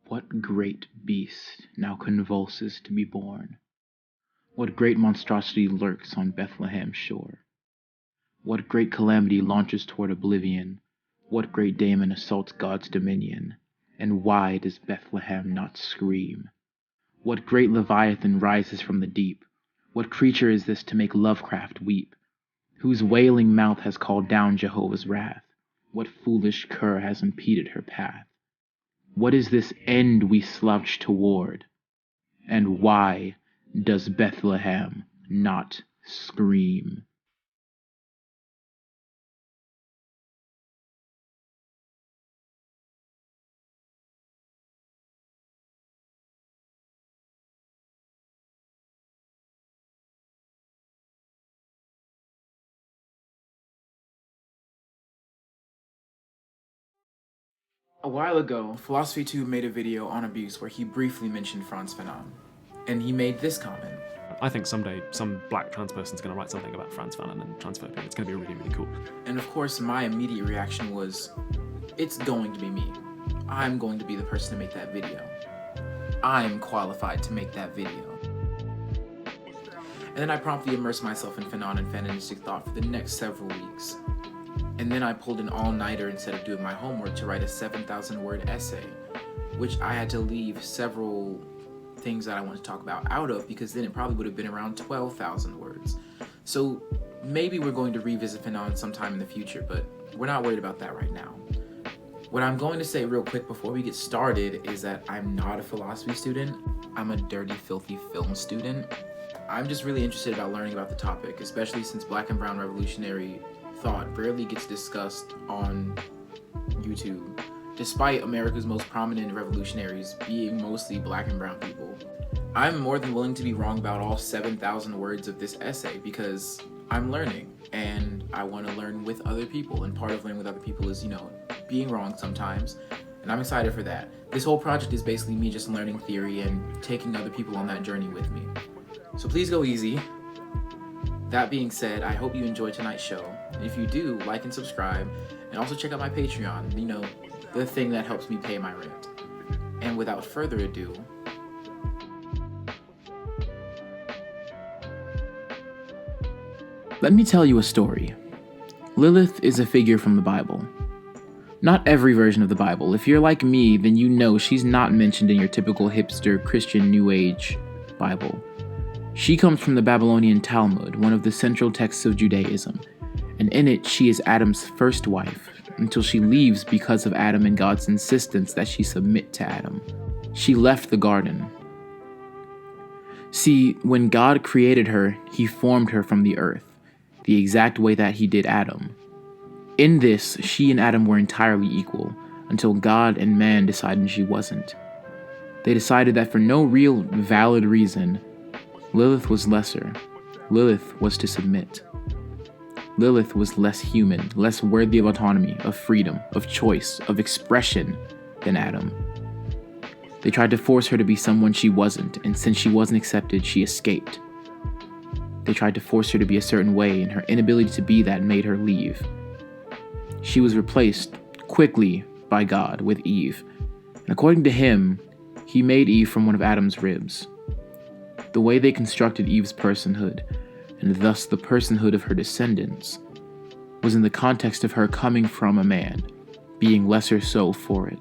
What great beast now convulses to be born? What great monstrosity lurks on Bethlehem's shore? What great calamity launches toward oblivion? What great daemon assaults God's dominion? And why does Bethlehem not scream? What great leviathan rises from the deep? What creature is this to make Lovecraft weep? Whose wailing mouth has called down Jehovah's wrath? What foolish cur has impeded her path? What is this end we slouch toward? And why does Bethlehem not scream? A while ago, Philosophy2 made a video on abuse where he briefly mentioned Franz Fanon, and he made this comment. I think someday some black trans person's going to write something about Franz Fanon and transphobia. It's going to be really, really cool. And of course, my immediate reaction was, it's going to be me. I'm going to be the person to make that video. I'm qualified to make that video. And then I promptly immersed myself in Fanon and feministic thought for the next several weeks. And then I pulled an all-nighter instead of doing my homework to write a 7,000-word essay, which I had to leave several things that I wanted to talk about out of, because then it probably would have been around 12,000 words. So maybe we're going to revisit Fanon sometime in the future, but we're not worried about that right now. What I'm going to say real quick before we get started is that I'm not a philosophy student. I'm a dirty, filthy film student. I'm just really interested about learning about the topic, especially since Black and Brown revolutionary thought rarely gets discussed on YouTube, despite America's most prominent revolutionaries being mostly Black and Brown people. I'm more than willing to be wrong about all 7,000 words of this essay because I'm learning and I want to learn with other people, and part of learning with other people is, being wrong sometimes, and I'm excited for that. This whole project is basically me just learning theory and taking other people on that journey with me. So please go easy. That being said, I hope you enjoyed tonight's show. If you do, like and subscribe, and also check out my Patreon, the thing that helps me pay my rent. And without further ado, let me tell you a story. Lilith is a figure from the Bible. Not every version of the Bible. If you're like me, then you know she's not mentioned in your typical hipster Christian New Age Bible. She comes from the Babylonian Talmud, one of the central texts of Judaism, and in it she is Adam's first wife, until she leaves because of Adam and God's insistence that she submit to Adam. She left the garden. See, when God created her, he formed her from the earth, the exact way that he did Adam. In this, she and Adam were entirely equal, until God and man decided she wasn't. They decided that for no real valid reason, Lilith was lesser. Lilith was to submit. Lilith was less human, less worthy of autonomy, of freedom, of choice, of expression than Adam. They tried to force her to be someone she wasn't, and since she wasn't accepted, she escaped. They tried to force her to be a certain way, and her inability to be that made her leave. She was replaced quickly by God with Eve, and according to him, he made Eve from one of Adam's ribs. The way they constructed Eve's personhood, and thus the personhood of her descendants, was in the context of her coming from a man, being lesser so for it,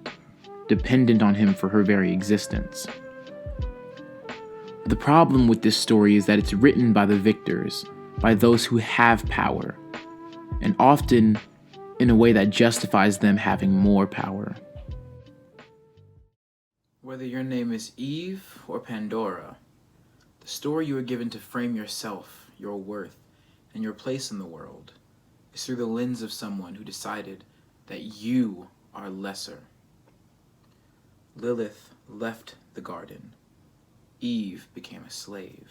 dependent on him for her very existence. The problem with this story is that it's written by the victors, by those who have power, and often in a way that justifies them having more power. whether your name is Eve or Pandora, the story you are given to frame yourself, your worth, and your place in the world is through the lens of someone who decided that you are lesser. Lilith left the garden. Eve became a slave.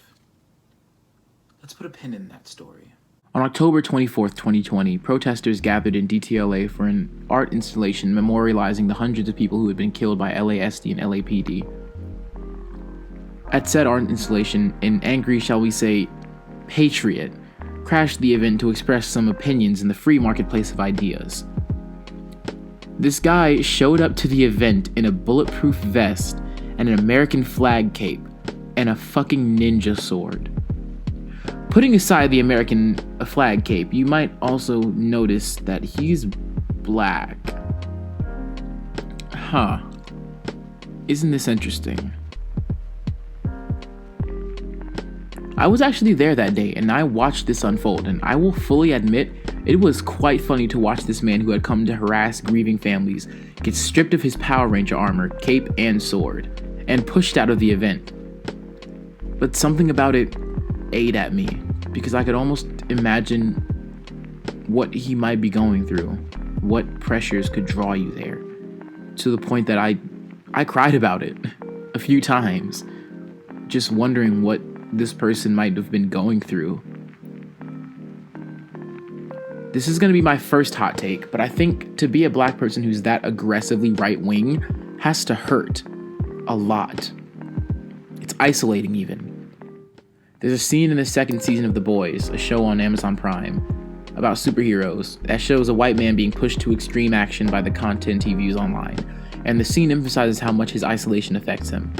Let's put a pin in that story. On October 24, 2020, protesters gathered in DTLA for an art installation memorializing the hundreds of people who had been killed by LASD and LAPD. At said art installation, an angry, shall we say, patriot crashed the event to express some opinions in the free marketplace of ideas. This guy showed up to the event in a bulletproof vest and an American flag cape and a fucking ninja sword. Putting aside the American flag cape, you might also notice that he's black. Huh. Isn't this interesting? I was actually there that day and I watched this unfold, and I will fully admit it was quite funny to watch this man who had come to harass grieving families get stripped of his Power Ranger armor, cape, and sword, and pushed out of the event. But something about it ate at me, because I could almost imagine what he might be going through, what pressures could draw you there, to the point that I cried about it a few times, just wondering what this person might have been going through. This is going to be my first hot take, but I think to be a black person who's that aggressively right-wing has to hurt a lot. It's isolating even. There's a scene in the second season of The Boys, a show on Amazon Prime, about superheroes that shows a white man being pushed to extreme action by the content he views online, and the scene emphasizes how much his isolation affects him.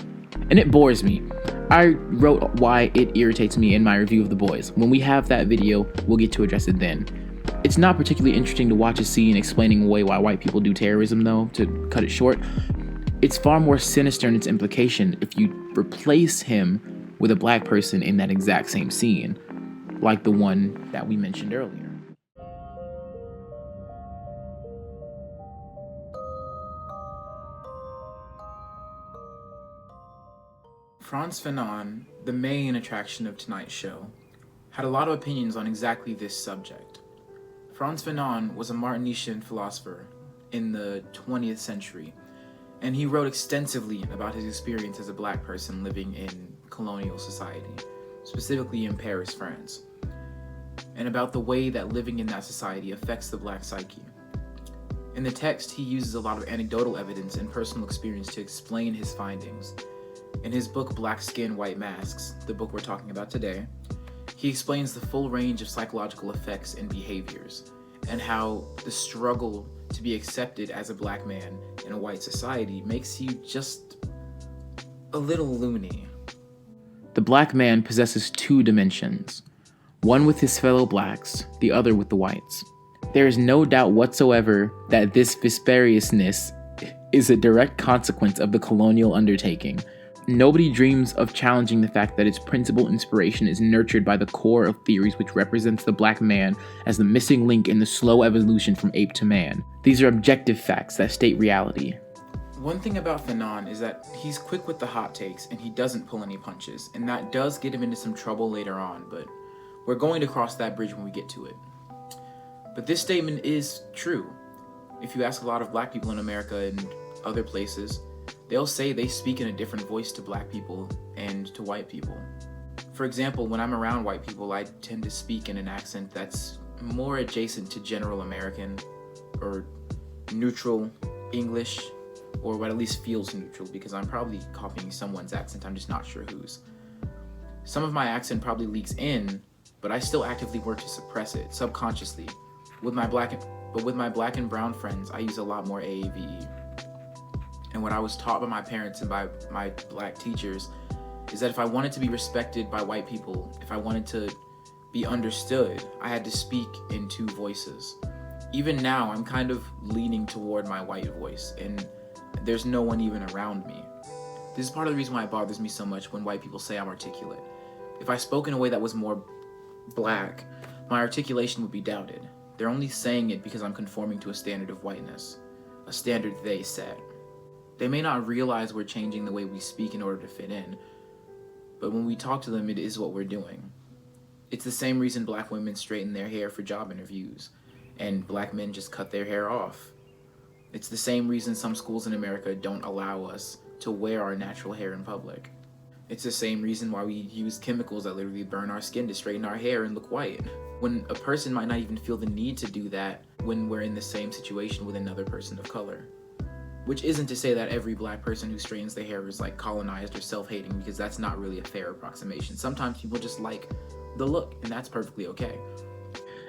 And it bores me. I wrote why it irritates me in my review of The Boys. When we have that video, we'll get to address it then. It's not particularly interesting to watch a scene explaining away why white people do terrorism, though, to cut it short. It's far more sinister in its implication if you replace him with a black person in that exact same scene, like the one that we mentioned earlier. Frantz Fanon, the main attraction of tonight's show, had a lot of opinions on exactly this subject. Frantz Fanon was a Martinician philosopher in the 20th century, and he wrote extensively about his experience as a black person living in colonial society, specifically in Paris, France, and about the way that living in that society affects the black psyche. In the text, he uses a lot of anecdotal evidence and personal experience to explain his findings. In his book, Black Skin, White Masks, the book we're talking about today, he explains the full range of psychological effects and behaviors, and how the struggle to be accepted as a black man in a white society makes you just a little loony. The black man possesses two dimensions, one with his fellow blacks, the other with the whites. There is no doubt whatsoever that this vispariousness is a direct consequence of the colonial undertaking. Nobody dreams of challenging the fact that its principal inspiration is nurtured by the core of theories which represents the black man as the missing link in the slow evolution from ape to man. These are objective facts that state reality. One thing about Fanon is that he's quick with the hot takes and he doesn't pull any punches, and that does get him into some trouble later on, but we're going to cross that bridge when we get to it. But this statement is true. If you ask a lot of black people in America and other places, they'll say they speak in a different voice to black people and to white people. For example, when I'm around white people, I tend to speak in an accent that's more adjacent to general American or neutral English, or what at least feels neutral, because I'm probably copying someone's accent, I'm just not sure whose. Some of my accent probably leaks in, but I still actively work to suppress it, subconsciously. With my black and brown friends, I use a lot more AAVE. And what I was taught by my parents and by my black teachers is that if I wanted to be respected by white people, if I wanted to be understood, I had to speak in two voices. Even now, I'm kind of leaning toward my white voice, and there's no one even around me. This is part of the reason why it bothers me so much when white people say I'm articulate. If I spoke in a way that was more black, my articulation would be doubted. They're only saying it because I'm conforming to a standard of whiteness, a standard they set. They may not realize we're changing the way we speak in order to fit in, but when we talk to them, it is what we're doing. It's the same reason black women straighten their hair for job interviews, and black men just cut their hair off. It's the same reason some schools in America don't allow us to wear our natural hair in public. It's the same reason why we use chemicals that literally burn our skin to straighten our hair and look white, when a person might not even feel the need to do that when we're in the same situation with another person of color. Which isn't to say that every black person who straightens their hair is like colonized or self-hating, because that's not really a fair approximation. Sometimes people just like the look, and that's perfectly okay.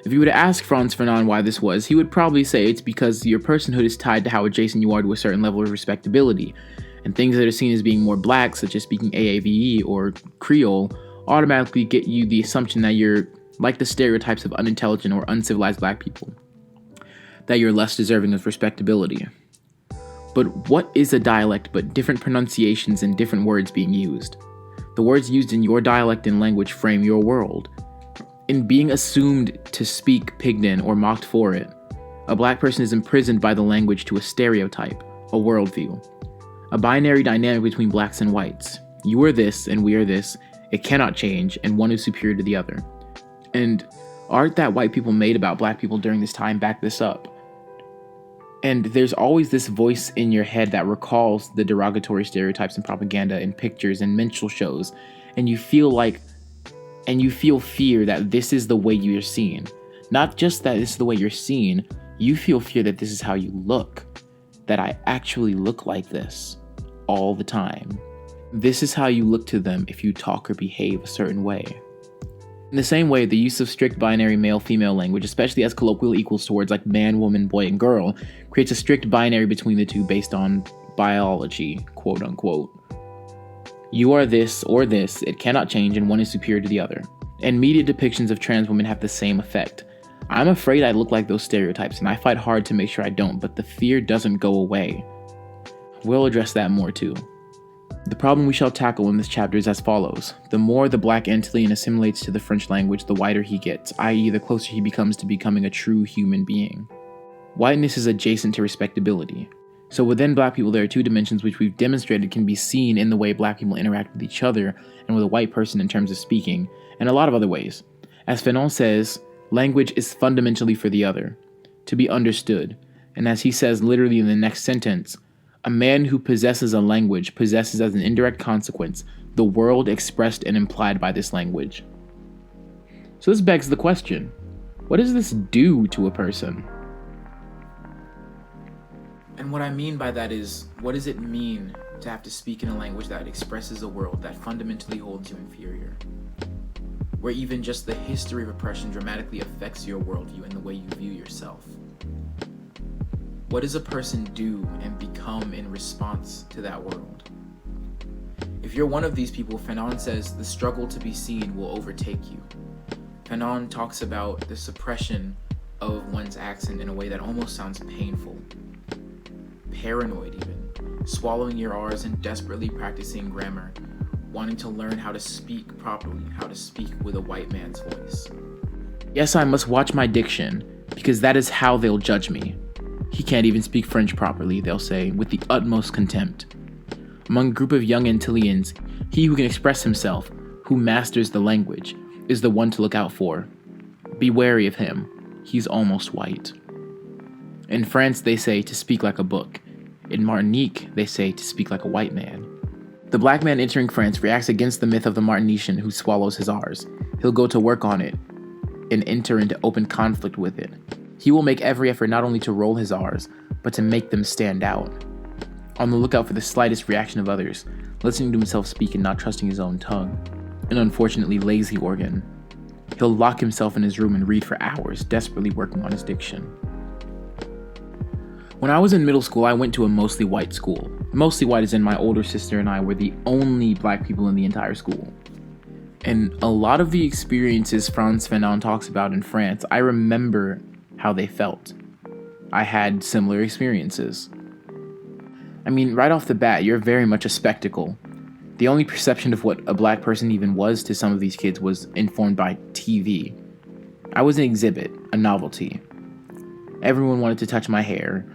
If you were to ask Frantz Fanon why this was, he would probably say it's because your personhood is tied to how adjacent you are to a certain level of respectability, and things that are seen as being more black, such as speaking AAVE or Creole, automatically get you the assumption that you're like the stereotypes of unintelligent or uncivilized black people, that you're less deserving of respectability. But what is a dialect but different pronunciations and different words being used? The words used in your dialect and language frame your world. In being assumed to speak Pigden or mocked for it, a black person is imprisoned by the language to a stereotype, a worldview, a binary dynamic between blacks and whites. You are this and we are this. It cannot change, and one is superior to the other. And art that white people made about black people during this time back this up. And there's always this voice in your head that recalls the derogatory stereotypes and propaganda in pictures and minstrel shows, and you feel fear that this is the way you're seen. Not just that this is the way you're seen, you feel fear that this is how you look, that I actually look like this all the time. This is how you look to them if you talk or behave a certain way. In the same way, the use of strict binary male-female language, especially as colloquial equals to words like man, woman, boy, and girl, creates a strict binary between the two based on biology, quote unquote. You are this or this, it cannot change, and one is superior to the other. And media depictions of trans women have the same effect. I'm afraid I look like those stereotypes, and I fight hard to make sure I don't, but the fear doesn't go away. We'll address that more too. The problem we shall tackle in this chapter is as follows. The more the black Antillean assimilates to the French language, the whiter he gets, i.e. the closer he becomes to becoming a true human being. Whiteness is adjacent to respectability. So within black people, there are two dimensions which we've demonstrated can be seen in the way black people interact with each other and with a white person in terms of speaking, and a lot of other ways. As Fanon says, language is fundamentally for the other, to be understood, and as he says literally in the next sentence, a man who possesses a language possesses as an indirect consequence the world expressed and implied by this language. So this begs the question, what does this do to a person? And what I mean by that is, what does it mean to have to speak in a language that expresses a world that fundamentally holds you inferior? Where even just the history of oppression dramatically affects your worldview and the way you view yourself. What does a person do and become in response to that world? If you're one of these people, Fanon says the struggle to be seen will overtake you. Fanon talks about the suppression of one's accent in a way that almost sounds painful. Paranoid even. Swallowing your R's and desperately practicing grammar. Wanting to learn how to speak properly, how to speak with a white man's voice. Yes, I must watch my diction, because that is how they'll judge me. He can't even speak French properly, they'll say, with the utmost contempt. Among a group of young Antillians, he who can express himself, who masters the language, is the one to look out for. Be wary of him. He's almost white. In France, they say to speak like a book. In Martinique, they say to speak like a white man. The black man entering France reacts against the myth of the Martinician who swallows his R's. He'll go to work on it and enter into open conflict with it. He will make every effort not only to roll his R's, but to make them stand out. On the lookout for the slightest reaction of others, listening to himself speak and not trusting his own tongue. An unfortunately lazy organ. He'll lock himself in his room and read for hours, desperately working on his diction. When I was in middle school, I went to a mostly white school. Mostly white as in my older sister and I were the only black people in the entire school. And a lot of the experiences Frantz Fanon talks about in France, I remember how they felt. I had similar experiences. I mean, right off the bat, you're very much a spectacle. The only perception of what a black person even was to some of these kids was informed by TV. I was an exhibit, a novelty. Everyone wanted to touch my hair.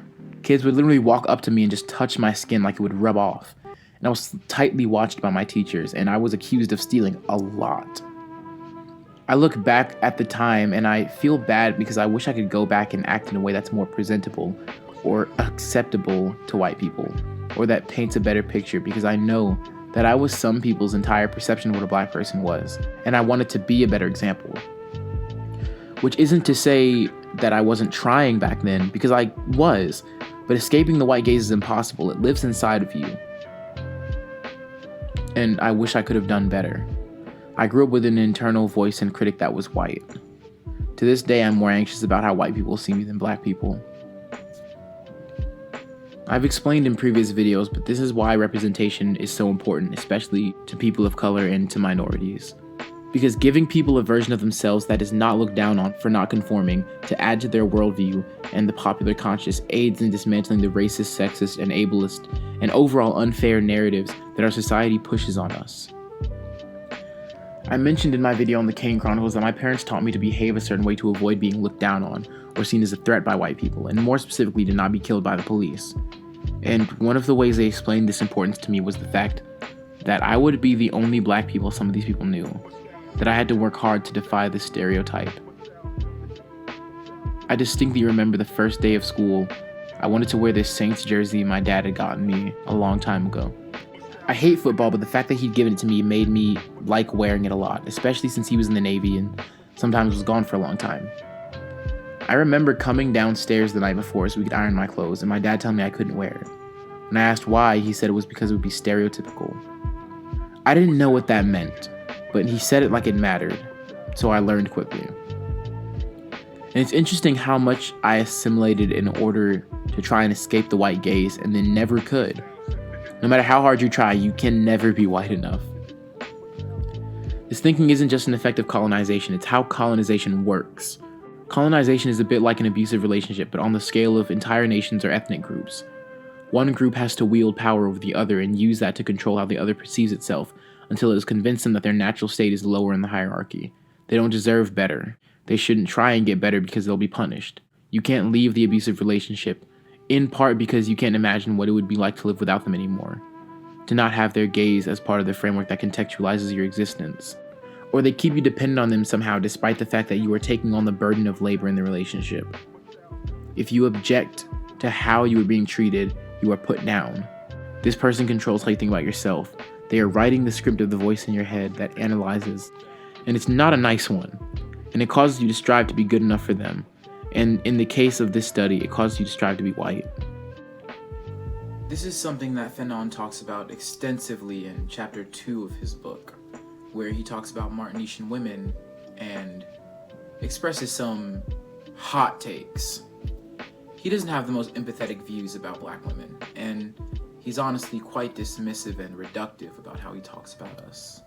Kids would literally walk up to me and just touch my skin like it would rub off. And I was tightly watched by my teachers, and I was accused of stealing a lot. I look back at the time and I feel bad because I wish I could go back and act in a way that's more presentable or acceptable to white people, or that paints a better picture, because I know that I was some people's entire perception of what a black person was, and I wanted to be a better example. Which isn't to say that I wasn't trying back then, because I was, but escaping the white gaze is impossible. It lives inside of you. And I wish I could have done better. I grew up with an internal voice and critic that was white. To this day, I'm more anxious about how white people see me than black people. I've explained in previous videos, but this is why representation is so important, especially to people of color and to minorities. Because giving people a version of themselves that is not looked down on for not conforming to add to their worldview and the popular conscious aids in dismantling the racist, sexist, and ableist and overall unfair narratives that our society pushes on us. I mentioned in my video on the Kane Chronicles that my parents taught me to behave a certain way to avoid being looked down on or seen as a threat by white people, and more specifically to not be killed by the police. And one of the ways they explained this importance to me was the fact that I would be the only black people some of these people knew, that I had to work hard to defy this stereotype. I distinctly remember the first day of school, I wanted to wear this Saints jersey my dad had gotten me a long time ago. I hate football, but the fact that he'd given it to me made me like wearing it a lot, especially since he was in the Navy and sometimes was gone for a long time. I remember coming downstairs the night before so we could iron my clothes, and my dad telling me I couldn't wear it. When I asked why, he said it was because it would be stereotypical. I didn't know what that meant, but he said it like it mattered, so I learned quickly. And it's interesting how much I assimilated in order to try and escape the white gaze and then never could. No matter how hard you try, you can never be white enough. This thinking isn't just an effect of colonization, it's how colonization works. Colonization is a bit like an abusive relationship, but on the scale of entire nations or ethnic groups. One group has to wield power over the other and use that to control how the other perceives itself until it has convinced them that their natural state is lower in the hierarchy. They don't deserve better. They shouldn't try and get better because they'll be punished. You can't leave the abusive relationship, in part because you can't imagine what it would be like to live without them anymore. To not have their gaze as part of the framework that contextualizes your existence. Or they keep you dependent on them somehow despite the fact that you are taking on the burden of labor in the relationship. If you object to how you are being treated, you are put down. This person controls how you think about yourself. They are writing the script of the voice in your head that analyzes, and it's not a nice one. And it causes you to strive to be good enough for them. And in the case of this study, it causes you to strive to be white. This is something that Fanon talks about extensively in chapter 2 of his book, where he talks about Martinician women and expresses some hot takes. He doesn't have the most empathetic views about black women, and he's honestly quite dismissive and reductive about how he talks about us.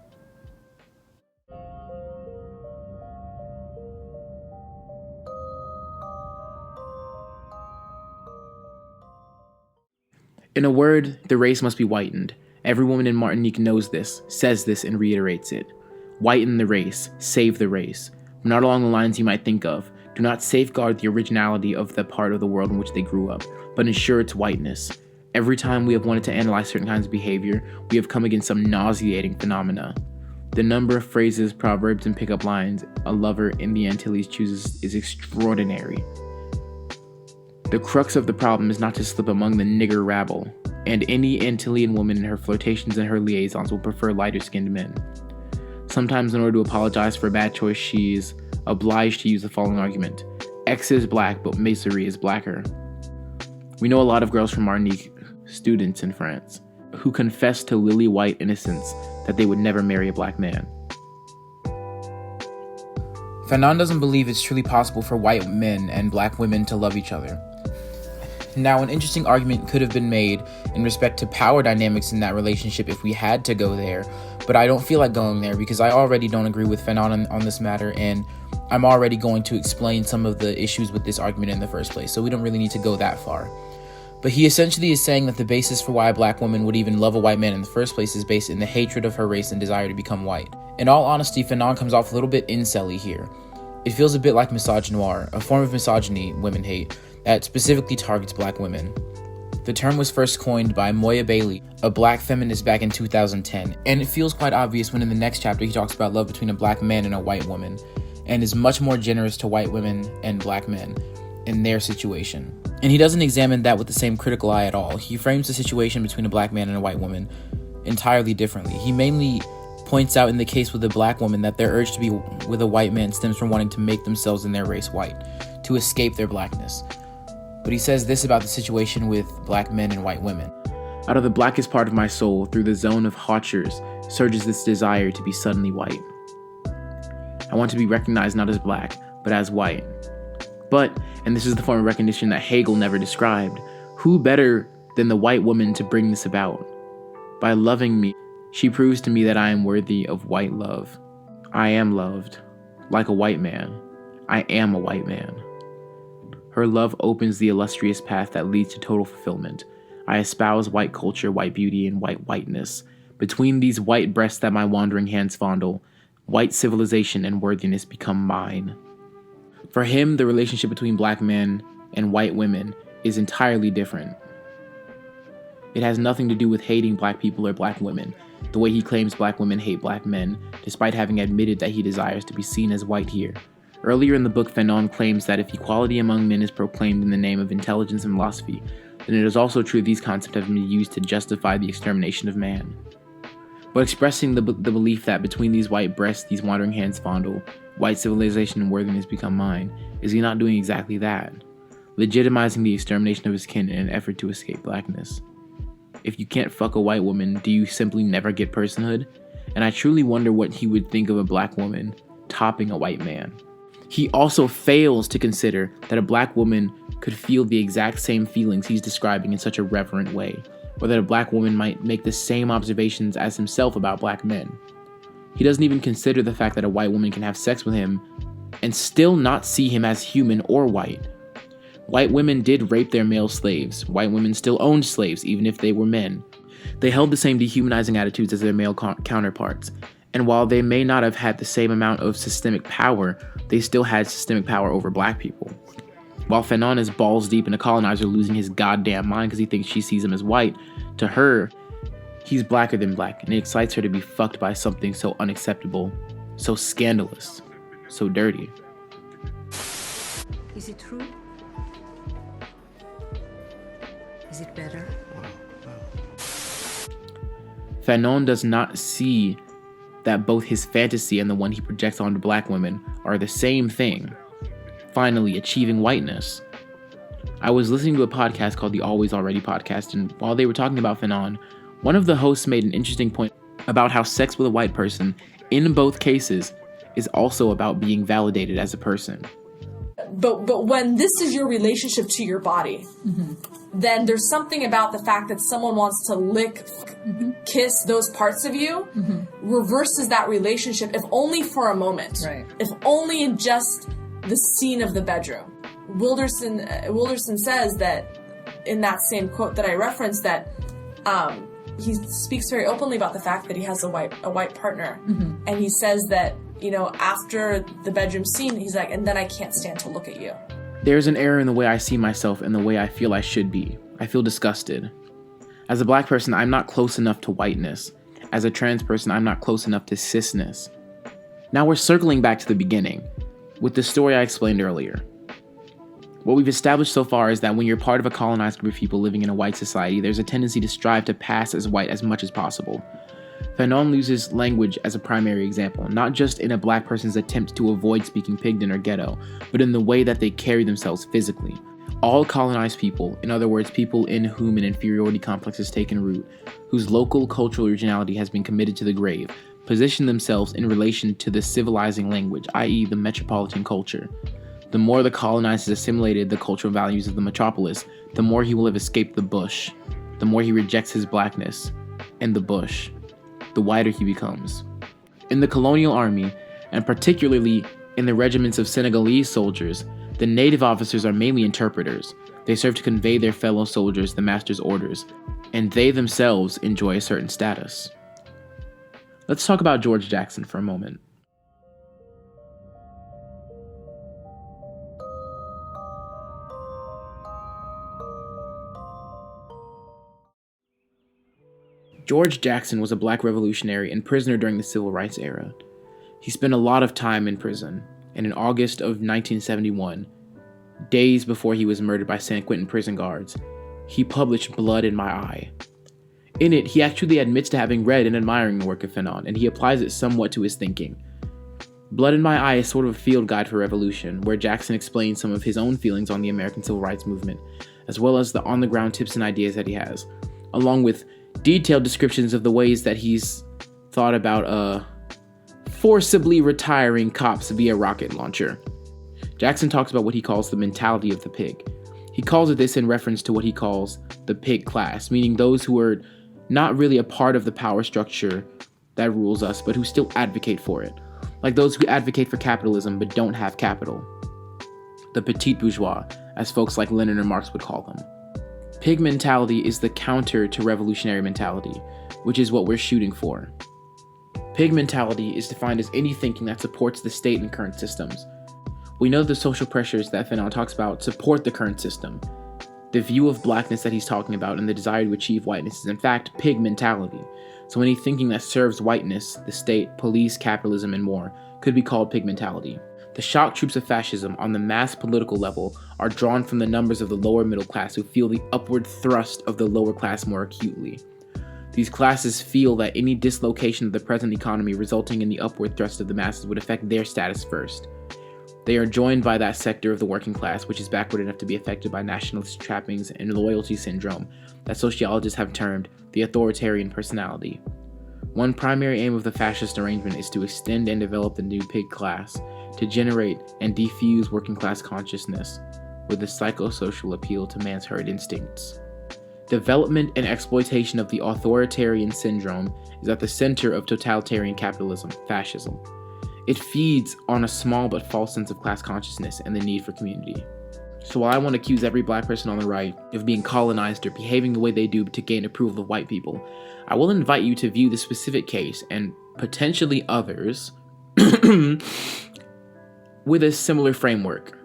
In a word, the race must be whitened. Every woman in Martinique knows this, says this, and reiterates it. Whiten the race, save the race. Not along the lines you might think of. Do not safeguard the originality of the part of the world in which they grew up, but ensure its whiteness. Every time we have wanted to analyze certain kinds of behavior, we have come against some nauseating phenomena. The number of phrases, proverbs, and pickup lines a lover in the Antilles chooses is extraordinary. The crux of the problem is not to slip among the nigger rabble, and any Antillean woman in her flirtations and her liaisons will prefer lighter-skinned men. Sometimes in order to apologize for a bad choice, she's obliged to use the following argument. X is black, but Mesuri is blacker. We know a lot of girls from Martinique, students in France, who confess to lily-white innocence that they would never marry a black man. Fanon doesn't believe it's truly possible for white men and black women to love each other. Now, an interesting argument could have been made in respect to power dynamics in that relationship if we had to go there, but I don't feel like going there because I already don't agree with Fanon on this matter, and I'm already going to explain some of the issues with this argument in the first place, so we don't really need to go that far. But he essentially is saying that the basis for why a black woman would even love a white man in the first place is based in the hatred of her race and desire to become white. In all honesty, Fanon comes off a little bit incel-y here. It feels a bit like misogynoir, a form of misogyny women hate, that specifically targets black women. The term was first coined by Moya Bailey, a black feminist back in 2010, and it feels quite obvious when in the next chapter he talks about love between a black man and a white woman, and is much more generous to white women and black men in their situation. And he doesn't examine that with the same critical eye at all. He frames the situation between a black man and a white woman entirely differently. He mainly points out in the case with a black woman that their urge to be with a white man stems from wanting to make themselves and their race white, to escape their blackness. But he says this about the situation with black men and white women. Out of the blackest part of my soul, through the zone of hauchers, surges this desire to be suddenly white. I want to be recognized not as black, but as white. But, and this is the form of recognition that Hegel never described, who better than the white woman to bring this about? By loving me, she proves to me that I am worthy of white love. I am loved. Like a white man, I am a white man. Her love opens the illustrious path that leads to total fulfillment. I espouse white culture, white beauty, and white whiteness. Between these white breasts that my wandering hands fondle, white civilization and worthiness become mine. For him, the relationship between black men and white women is entirely different. It has nothing to do with hating black people or black women, the way he claims black women hate black men, despite having admitted that he desires to be seen as white here. Earlier in the book, Fanon claims that if equality among men is proclaimed in the name of intelligence and philosophy, then it is also true these concepts have been used to justify the extermination of man. But expressing the belief that between these white breasts these wandering hands fondle, white civilization and worthiness become mine, is he not doing exactly that? Legitimizing the extermination of his kin in an effort to escape blackness. If you can't fuck a white woman, do you simply never get personhood? And I truly wonder what he would think of a black woman topping a white man. He also fails to consider that a black woman could feel the exact same feelings he's describing in such a reverent way, or that a black woman might make the same observations as himself about black men. He doesn't even consider the fact that a white woman can have sex with him and still not see him as human or white. White women did rape their male slaves. White women still owned slaves, even if they were men. They held the same dehumanizing attitudes as their male counterparts. And while they may not have had the same amount of systemic power, they still had systemic power over black people. While Fanon is balls deep in a colonizer losing his goddamn mind because he thinks she sees him as white, to her, he's blacker than black, and it excites her to be fucked by something so unacceptable, so scandalous, so dirty. Is it true? Is it better? Fanon does not see that both his fantasy and the one he projects onto black women are the same thing, finally achieving whiteness. I was listening to a podcast called the Always Already podcast, and while they were talking about Fanon, one of the hosts made an interesting point about how sex with a white person, in both cases, is also about being validated as a person. But when this is your relationship to your body, then there's something about the fact that someone wants to lick, kiss those parts of you, reverses that relationship, if only for a moment. Right. If only in just the scene of the bedroom. Wilderson says that in that same quote that I referenced that he speaks very openly about the fact that he has a white partner, and he says that, you know, after the bedroom scene, he's like, and then I can't stand to look at you. There's an error in the way I see myself and the way I feel I should be. I feel disgusted. As a black person, I'm not close enough to whiteness. As a trans person, I'm not close enough to cisness. Now we're circling back to the beginning, with the story I explained earlier. What we've established so far is that when you're part of a colonized group of people living in a white society, there's a tendency to strive to pass as white as much as possible. Fanon uses language as a primary example, not just in a black person's attempt to avoid speaking pidgin or ghetto, but in the way that they carry themselves physically. All colonized people, in other words, people in whom an inferiority complex has taken root, whose local cultural originality has been committed to the grave, position themselves in relation to the civilizing language, i.e. the metropolitan culture. The more the colonized has assimilated the cultural values of the metropolis, the more he will have escaped the bush, the more he rejects his blackness and the bush, the whiter he becomes. In the colonial army, and particularly in the regiments of Senegalese soldiers, the native officers are mainly interpreters. They serve to convey their fellow soldiers the master's orders, and they themselves enjoy a certain status. Let's talk about George Jackson for a moment. George Jackson was a black revolutionary and prisoner during the Civil Rights era. He spent a lot of time in prison, and in August of 1971, days before he was murdered by San Quentin prison guards, he published Blood in My Eye. In it, he actually admits to having read and admiring the work of Fanon, and he applies it somewhat to his thinking. Blood in My Eye is sort of a field guide for revolution, where Jackson explains some of his own feelings on the American Civil Rights Movement, as well as the on-the-ground tips and ideas that he has, along with detailed descriptions of the ways that he's thought about forcibly retiring cops via rocket launcher. Jackson talks about what he calls the mentality of the pig. He calls it this in reference to what he calls the pig class, meaning those who are not really a part of the power structure that rules us, but who still advocate for it. Like those who advocate for capitalism but don't have capital. The petit bourgeois, as folks like Lenin or Marx would call them. Pig mentality is the counter to revolutionary mentality, which is what we're shooting for. Pig mentality is defined as any thinking that supports the state and current systems. We know the social pressures that Fanon talks about support the current system. The view of blackness that he's talking about and the desire to achieve whiteness is in fact pig mentality. So any thinking that serves whiteness, the state, police, capitalism, and more could be called pig mentality. The shock troops of fascism on the mass political level are drawn from the numbers of the lower middle class who feel the upward thrust of the lower class more acutely. These classes feel that any dislocation of the present economy resulting in the upward thrust of the masses would affect their status first. They are joined by that sector of the working class which is backward enough to be affected by nationalist trappings and loyalty syndrome that sociologists have termed the authoritarian personality. One primary aim of the fascist arrangement is to extend and develop the new pig class, to generate and defuse working class consciousness with a psychosocial appeal to man's herd instincts. Development and exploitation of the authoritarian syndrome is at the center of totalitarian capitalism, fascism. It feeds on a small but false sense of class consciousness and the need for community. So while I want to accuse every black person on the right of being colonized or behaving the way they do to gain approval of white people, I will invite you to view this specific case and potentially others with a similar framework.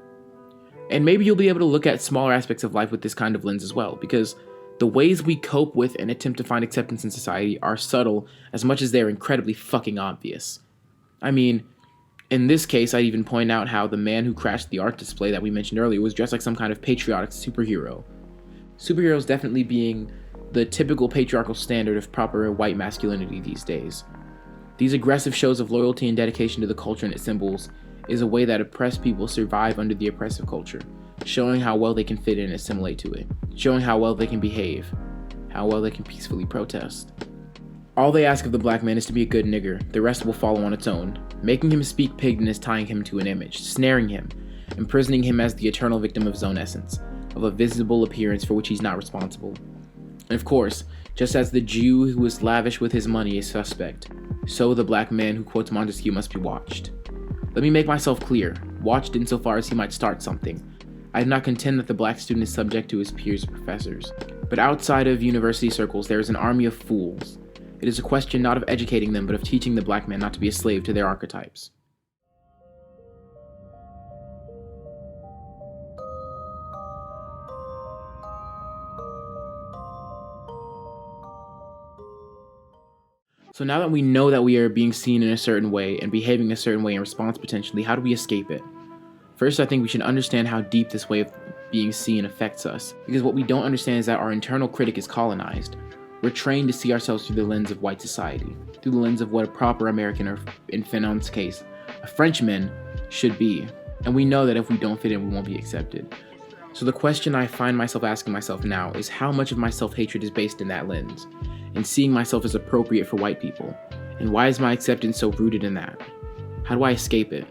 And maybe you'll be able to look at smaller aspects of life with this kind of lens as well, because the ways we cope with and attempt to find acceptance in society are subtle as much as they're incredibly fucking obvious. I mean, in this case, I'd even point out how the man who crashed the art display that we mentioned earlier was dressed like some kind of patriotic superhero. Superheroes definitely being the typical patriarchal standard of proper white masculinity these days. These aggressive shows of loyalty and dedication to the culture and its symbols is a way that oppressed people survive under the oppressive culture, showing how well they can fit in and assimilate to it, showing how well they can behave, how well they can peacefully protest. All they ask of the black man is to be a good nigger. The rest will follow on its own. Making him speak pigdom is tying him to an image, snaring him, imprisoning him as the eternal victim of his own essence, of a visible appearance for which he's not responsible. And of course, just as the Jew who is lavish with his money is suspect, so the black man who quotes Montesquieu must be watched. Let me make myself clear, watched insofar as he might start something. I do not contend that the black student is subject to his peers or professors, but outside of university circles there is an army of fools. It is a question not of educating them, but of teaching the black man not to be a slave to their archetypes. So now that we know that we are being seen in a certain way and behaving a certain way in response potentially, how do we escape it? First, I think we should understand how deep this way of being seen affects us, because what we don't understand is that our internal critic is colonized. We're trained to see ourselves through the lens of white society, through the lens of what a proper American, or in Fanon's case, a Frenchman, should be. And we know that if we don't fit in, we won't be accepted. So the question I find myself asking myself now is how much of my self-hatred is based in that lens, and seeing myself as appropriate for white people, and why is my acceptance so rooted in that? How do I escape it?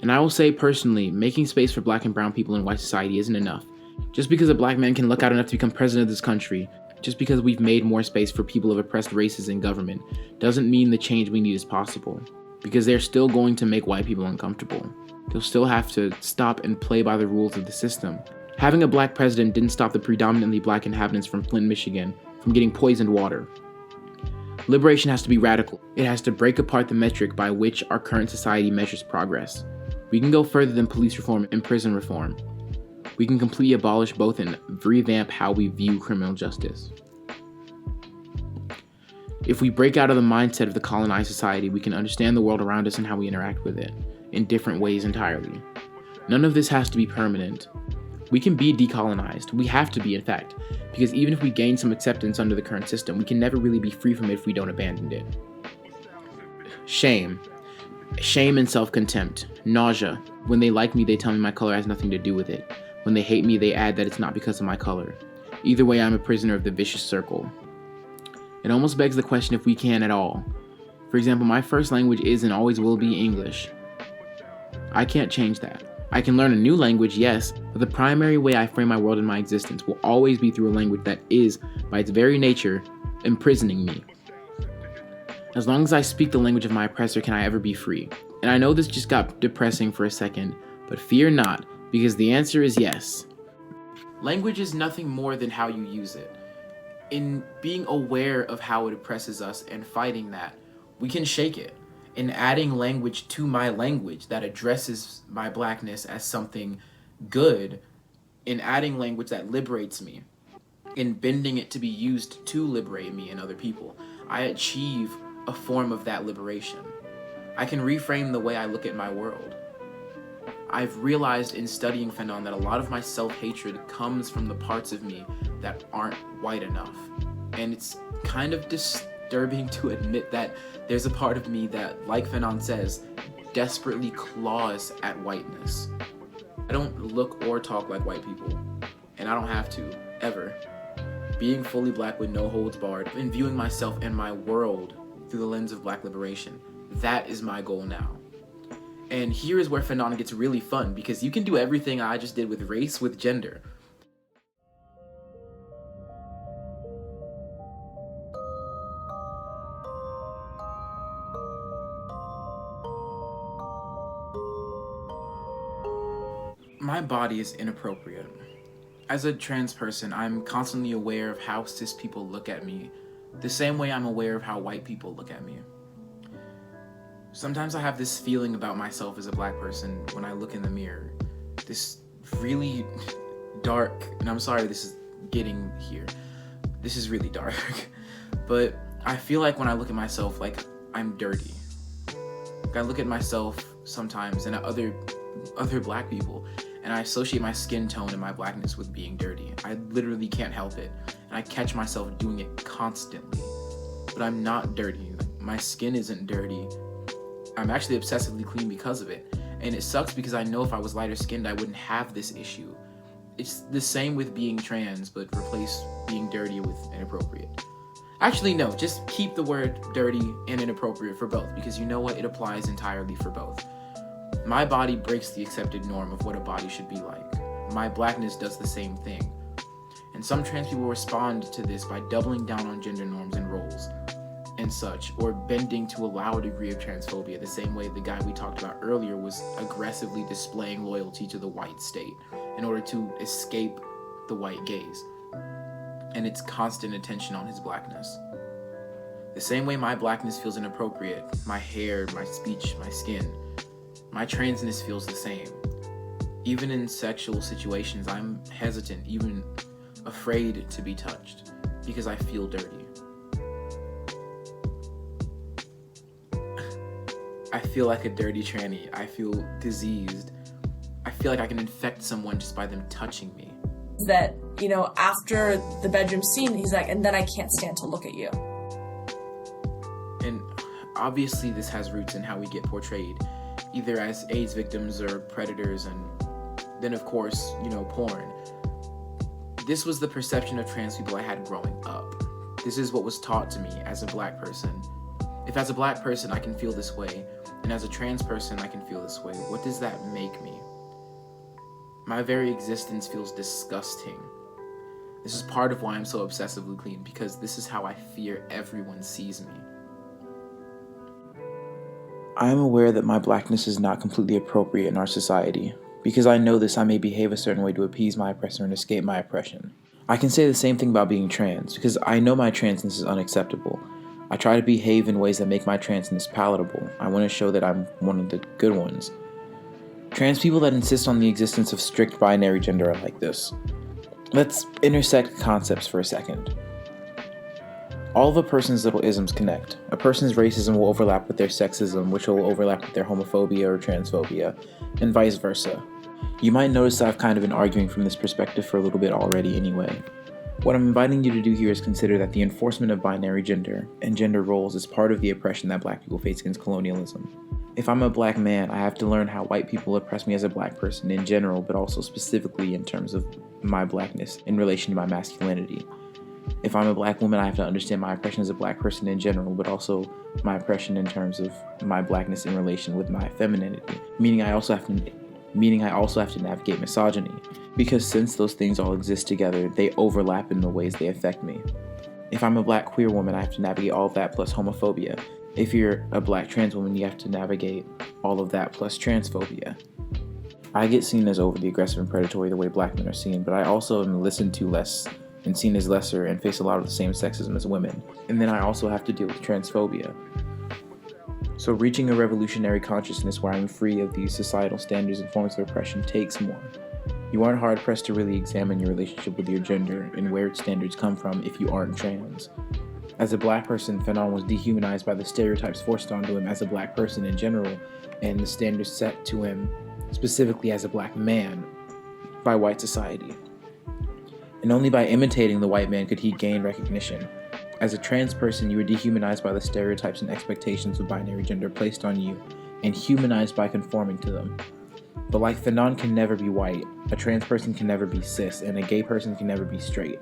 And I will say personally, making space for black and brown people in white society isn't enough. Just because a black man can look out enough to become president of this country, just because we've made more space for people of oppressed races in government, doesn't mean the change we need is possible. Because they're still going to make white people uncomfortable. They'll still have to stop and play by the rules of the system. Having a black president didn't stop the predominantly black inhabitants from Flint, Michigan, from getting poisoned water. Liberation has to be radical. It has to break apart the metric by which our current society measures progress. We can go further than police reform and prison reform. We can completely abolish both and revamp how we view criminal justice. If we break out of the mindset of the colonized society, we can understand the world around us and how we interact with it, in different ways entirely. None of this has to be permanent. We can be decolonized. We have to be, in fact, because even if we gain some acceptance under the current system, we can never really be free from it if we don't abandon it. Shame. Shame and self-contempt. Nausea. When they like me, they tell me my color has nothing to do with it. When they hate me, they add that it's not because of my color. Either way, I'm a prisoner of the vicious circle. It almost begs the question if we can at all. For example, my first language is and always will be English. I can't change that. I can learn a new language, yes, but the primary way I frame my world and my existence will always be through a language that is, by its very nature, imprisoning me. As long as I speak the language of my oppressor, can I ever be free? And I know this just got depressing for a second, but fear not, because the answer is yes. Language is nothing more than how you use it. In being aware of how it oppresses us and fighting that, we can shake it. In adding language to my language that addresses my blackness as something good, in adding language that liberates me, in bending it to be used to liberate me and other people, I achieve a form of that liberation. I can reframe the way I look at my world. I've realized in studying Fanon that a lot of my self-hatred comes from the parts of me that aren't white enough. And it's kind of disturbing to admit that there's a part of me that, like Fanon says, desperately claws at whiteness. I don't look or talk like white people, and I don't have to, ever. Being fully black with no holds barred and viewing myself and my world through the lens of black liberation, that is my goal now. And here is where Fanon gets really fun, because you can do everything I just did with race with gender. My body is inappropriate. As a trans person, I'm constantly aware of how cis people look at me, the same way I'm aware of how white people look at me. Sometimes I have this feeling about myself as a black person when I look in the mirror. This really dark, and I'm sorry this is getting here. This is really dark. But I feel like when I look at myself, like I'm dirty. Like I look at myself sometimes and at other black people, and I associate my skin tone and my blackness with being dirty. I literally can't help it. And I catch myself doing it constantly. But I'm not dirty. Like, my skin isn't dirty. I'm actually obsessively clean because of it. And it sucks because I know if I was lighter skinned, I wouldn't have this issue. It's the same with being trans, but replace being dirty with inappropriate. Actually, no, just keep the word dirty and inappropriate for both, because you know what? It applies entirely for both. My body breaks the accepted norm of what a body should be like. My blackness does the same thing. And some trans people respond to this by doubling down on gender norms and roles and such, or bending to allow a degree of transphobia, the same way the guy we talked about earlier was aggressively displaying loyalty to the white state in order to escape the white gaze and its constant attention on his blackness. The same way my blackness feels inappropriate, my hair, my speech, my skin, my transness feels the same. Even in sexual situations, I'm hesitant, even afraid to be touched, because I feel dirty. I feel like a dirty tranny. I feel diseased. I feel like I can infect someone just by them touching me. That, you know, after the bedroom scene, he's like, and then I can't stand to look at you. And obviously this has roots in how we get portrayed, either as AIDS victims or predators, and then of course, you know, porn. This was the perception of trans people I had growing up. This is what was taught to me as a black person. If as a black person I can feel this way, and as a trans person I can feel this way, what does that make me? My very existence feels disgusting. This is part of why I'm so obsessively clean, because this is how I fear everyone sees me. I am aware that my blackness is not completely appropriate in our society. Because I know this, I may behave a certain way to appease my oppressor and escape my oppression. I can say the same thing about being trans, because I know my transness is unacceptable. I try to behave in ways that make my transness palatable. I want to show that I'm one of the good ones. Trans people that insist on the existence of strict binary gender are like this. Let's intersect concepts for a second. All of a person's little isms connect. A person's racism will overlap with their sexism, which will overlap with their homophobia or transphobia, and vice versa. You might notice that I've kind of been arguing from this perspective for a little bit already anyway. What I'm inviting you to do here is consider that the enforcement of binary gender and gender roles is part of the oppression that black people face against colonialism. If I'm a black man, I have to learn how white people oppress me as a black person in general, but also specifically in terms of my blackness in relation to my masculinity. If I'm a black woman, I have to understand my oppression as a black person in general, but also my oppression in terms of my blackness in relation with my femininity. Meaning I also have to meaning I also have to navigate misogyny, because since those things all exist together, they overlap in the ways they affect me. If I'm a black queer woman, I have to navigate all of that plus homophobia. If you're a black trans woman, you have to navigate all of that plus transphobia. I get seen as overly aggressive and predatory the way black men are seen, but I also am listened to less and seen as lesser and face a lot of the same sexism as women. And then I also have to deal with transphobia. So reaching a revolutionary consciousness where I'm free of these societal standards and forms of oppression takes more. You aren't hard-pressed to really examine your relationship with your gender and where its standards come from if you aren't trans. As a black person, Fanon was dehumanized by the stereotypes forced onto him as a black person in general, and the standards set to him specifically as a black man by white society. And only by imitating the white man could he gain recognition. As a trans person, you were dehumanized by the stereotypes and expectations of binary gender placed on you, and humanized by conforming to them. But like Fanon can never be white, a trans person can never be cis, and a gay person can never be straight.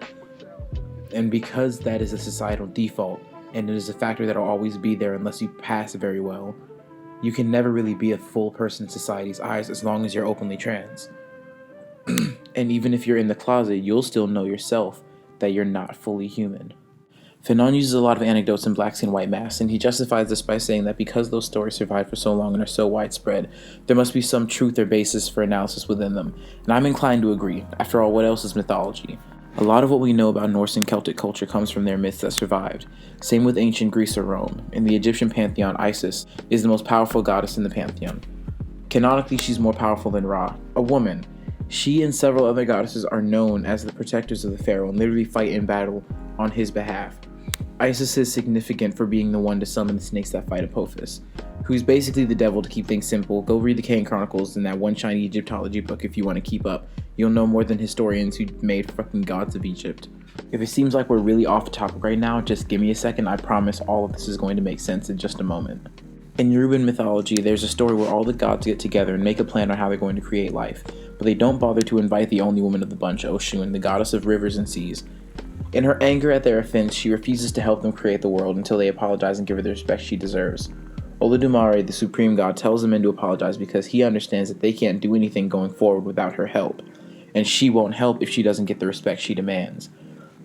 And because that is a societal default, and it is a factor that will always be there unless you pass very well, you can never really be a full person in society's eyes as long as you're openly trans. And even if you're in the closet, you'll still know yourself that you're not fully human. Fanon uses a lot of anecdotes in Black Skin White Mass, and he justifies this by saying that because those stories survived for so long and are so widespread, there must be some truth or basis for analysis within them. And I'm inclined to agree. After all, what else is mythology? A lot of what we know about Norse and Celtic culture comes from their myths that survived. Same with ancient Greece or Rome. In the Egyptian pantheon, Isis is the most powerful goddess in the pantheon. Canonically, she's more powerful than Ra, a woman. She and several other goddesses are known as the protectors of the pharaoh and literally fight in battle on his behalf. Isis is significant for being the one to summon the snakes that fight Apophis, who's basically the devil. To keep things simple, go read the Cain Chronicles and that one shiny Egyptology book if you want to keep up. You'll know more than historians who made fucking gods of Egypt. If it seems like we're really off topic right now, just give me a second. I promise all of this is going to make sense in just a moment. In Yoruban mythology, there's a story where all the gods get together and make a plan on how they're going to create life, but they don't bother to invite the only woman of the bunch, Oshun, the goddess of rivers and seas. In her anger at their offense, she refuses to help them create the world until they apologize and give her the respect she deserves. Olodumare, the supreme god, tells the men to apologize because he understands that they can't do anything going forward without her help, and she won't help if she doesn't get the respect she demands.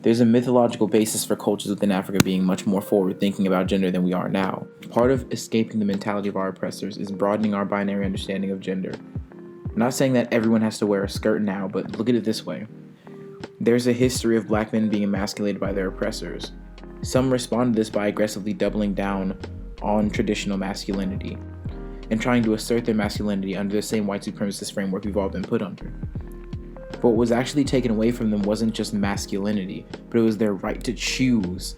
There's a mythological basis for cultures within Africa being much more forward-thinking about gender than we are now. Part of escaping the mentality of our oppressors is broadening our binary understanding of gender. I'm not saying that everyone has to wear a skirt now, but look at it this way. There's a history of black men being emasculated by their oppressors. Some respond to this by aggressively doubling down on traditional masculinity and trying to assert their masculinity under the same white supremacist framework we've all been put under. But what was actually taken away from them wasn't just masculinity, but it was their right to choose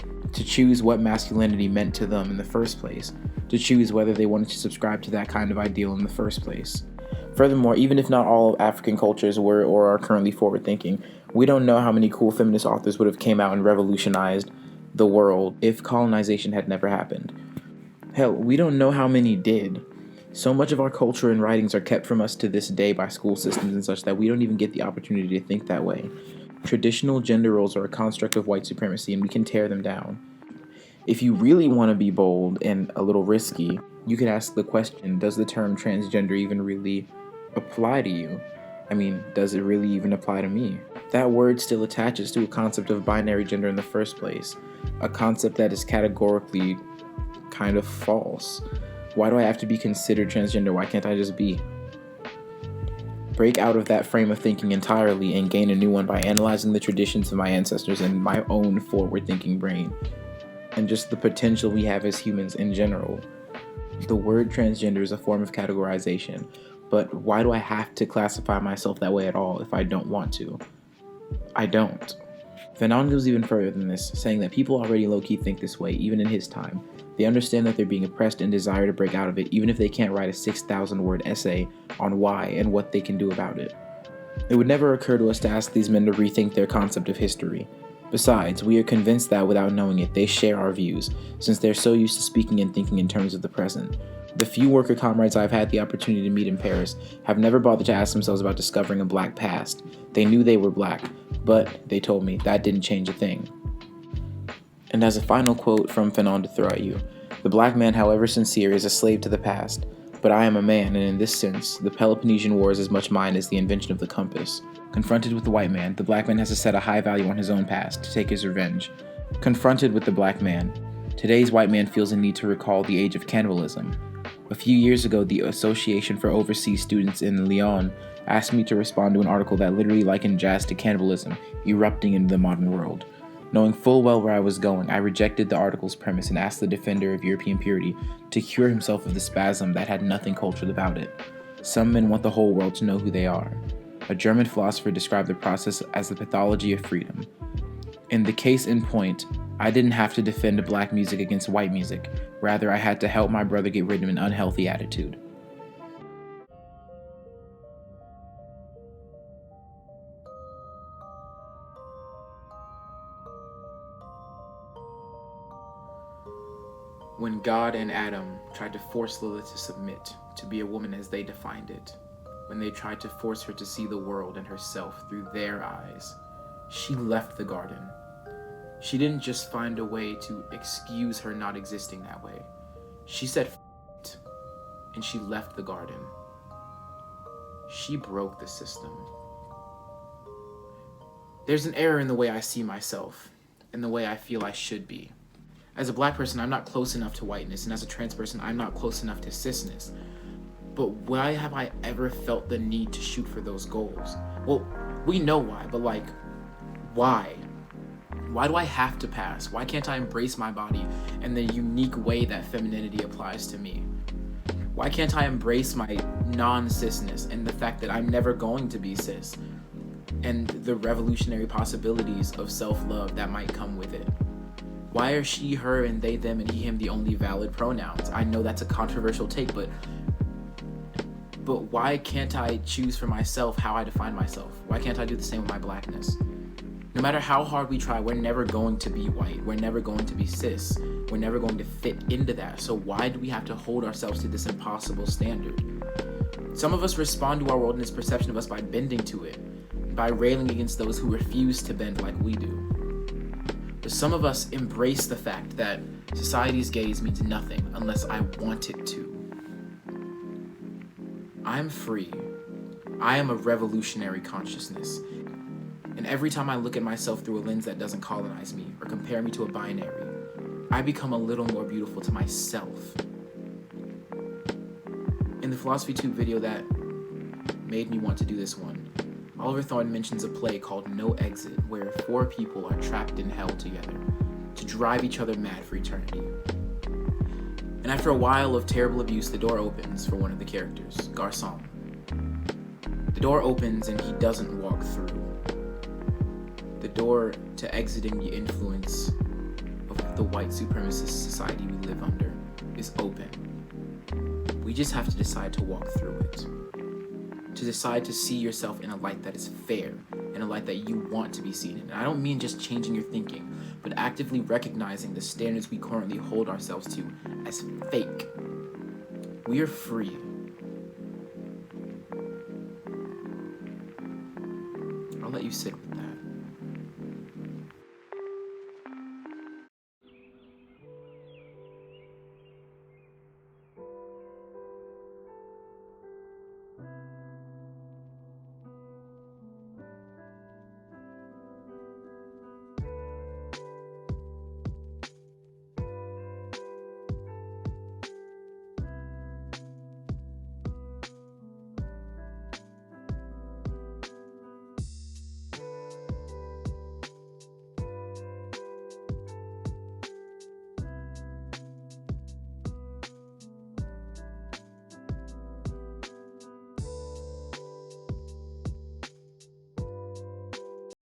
what masculinity meant to them in the first place, to choose whether they wanted to subscribe to that kind of ideal in the first place. Furthermore, even if not all African cultures were or are currently forward-thinking, we don't know how many cool feminist authors would have came out and revolutionized the world if colonization had never happened. Hell, we don't know how many did. So much of our culture and writings are kept from us to this day by school systems and such that we don't even get the opportunity to think that way. Traditional gender roles are a construct of white supremacy, and we can tear them down. If you really want to be bold and a little risky, you could ask the question, does the term transgender even really apply to you? I mean, does it really even apply to me? That word still attaches to a concept of binary gender in the first place, a concept that is categorically kind of false. Why do I have to be considered transgender? Why can't I just be? Break out of that frame of thinking entirely and gain a new one by analyzing the traditions of my ancestors and my own forward-thinking brain, and just the potential we have as humans in general. The word transgender is a form of categorization, but why do I have to classify myself that way at all if I don't want to? I don't. Fanon goes even further than this, saying that people already low-key think this way, even in his time. They understand that they're being oppressed and desire to break out of it, even if they can't write a 6,000-word essay on why and what they can do about it. It would never occur to us to ask these men to rethink their concept of history. Besides, we are convinced that without knowing it, they share our views, since they're so used to speaking and thinking in terms of the present. The few worker comrades I've had the opportunity to meet in Paris have never bothered to ask themselves about discovering a black past. They knew they were black, but, they told me, that didn't change a thing. And as a final quote from Fanon to throw at you, the black man, however sincere, is a slave to the past. But I am a man, and in this sense, the Peloponnesian War is as much mine as the invention of the compass. Confronted with the white man, the black man has to set a high value on his own past to take his revenge. Confronted with the black man, today's white man feels a need to recall the age of cannibalism. A few years ago, the Association for Overseas Students in Lyon asked me to respond to an article that literally likened jazz to cannibalism erupting into the modern world. Knowing full well where I was going, I rejected the article's premise and asked the defender of European purity to cure himself of the spasm that had nothing cultural about it. Some men want the whole world to know who they are. A German philosopher described the process as the pathology of freedom. In the case in point, I didn't have to defend black music against white music. Rather, I had to help my brother get rid of an unhealthy attitude. When God and Adam tried to force Lilith to submit, to be a woman as they defined it, when they tried to force her to see the world and herself through their eyes, she left the garden. She didn't just find a way to excuse her not existing that way. She said "F*** it," and she left the garden. She broke the system. There's an error in the way I see myself, and the way I feel I should be. As a black person, I'm not close enough to whiteness, and as a trans person, I'm not close enough to cisness. But why have I ever felt the need to shoot for those goals? Well, we know why, but why? Why do I have to pass? Why can't I embrace my body and the unique way that femininity applies to me? Why can't I embrace my non-cisness and the fact that I'm never going to be cis, and the revolutionary possibilities of self-love that might come with it? Why are she, her, and they, them, and he, him the only valid pronouns? I know that's a controversial take, but why can't I choose for myself how I define myself? Why can't I do the same with my blackness? No matter how hard we try, we're never going to be white. We're never going to be cis. We're never going to fit into that. So why do we have to hold ourselves to this impossible standard? Some of us respond to our world and its perception of us by bending to it, by railing against those who refuse to bend like we do. But some of us embrace the fact that society's gaze means nothing unless I want it to. I'm free. I am a revolutionary consciousness. And every time I look at myself through a lens that doesn't colonize me or compare me to a binary, I become a little more beautiful to myself. In the Philosophy Tube video that made me want to do this one, Oliver Thorne mentions a play called No Exit, where 4 people are trapped in hell together to drive each other mad for eternity. And after a while of terrible abuse, the door opens for one of the characters, Garçon. The door opens and he doesn't walk through. The door to exiting the influence of the white supremacist society we live under is open. We just have to decide to walk through it. To decide to see yourself in a light that is fair, in a light that you want to be seen in. And I don't mean just changing your thinking, but actively recognizing the standards we currently hold ourselves to as fake. We are free. I'll let you sit with that.